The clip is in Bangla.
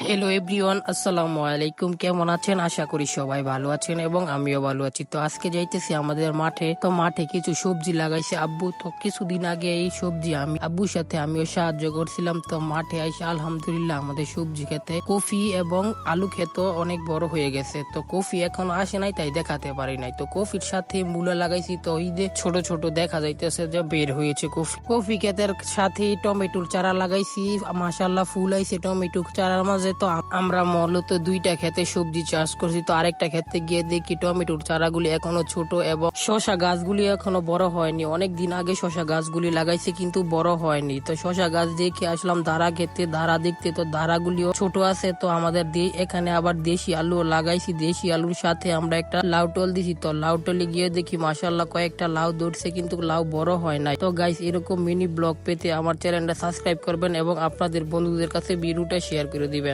হ্যালো এভরিওয়ান, আসসালামু আলাইকুম। কেমন আছেন? আশা করি সবাই ভালো আছেন এবং আমিও ভালো আছি। তো আজকে যাইতেছি আমাদের মাঠে। তো মাঠে কিছু সবজি লাগাইছে আব্বু। তো কিছুদিন আগে এই সবজি আমি আব্বুর সাথে আমিও সাহায্য করছিলাম। তো মাঠে আইসে আলহামদুলিল্লাহ আমাদের সবজি খেতে কফি এবং আলু খেতে অনেক বড় হয়ে গেছে। তো কফি এখন আসে নাই, তাই দেখাতে পারি নাই। তো কফির সাথে মূলা লাগাইছি। তো এই যে ছোট ছোট দেখা যাইতেছে যে বের হয়েছে কফি। কফি ক্ষেতের সাথে টমেটোর চারা লাগাইছি। মাশাআল্লাহ ফুল আইছে টমেটো চারার মাঝে। তো আমরা মূলত দুইটা ক্ষেতে সবজি চাষ করছি। তো আরেকটা ক্ষেতে গিয়ে দেখি টমেটোর চারাগুলি এখনো ছোট এবং শশা গাছগুলি এখনো বড় হয়নি। অনেক দিন আগে শশা গাছগুলি লাগাইছে কিন্তু বড় হয়নি। তো শশা গাছ দেখে আসলাম ধারা খেতে, ধারা দেখতে। তো ধারাগুলিও ছোট আছে। তো আমাদের এখানে আবার দেশি আলু লাগাইছি। দেশি আলুর সাথে আমরা একটা লাউ টল দিছি। তো লাউ টলে গিয়ে দেখি মাশাআল্লাহ কয়েকটা লাউ ধরছে কিন্তু লাউ বড় হয় নাই। তো গাইস, এরকম মিনি ব্লগ পেতে আমার চ্যানেলটা সাবস্ক্রাইব করবেন এবং আপনাদের বন্ধুদের কাছে ভিডিওটা শেয়ার করে দিবেন।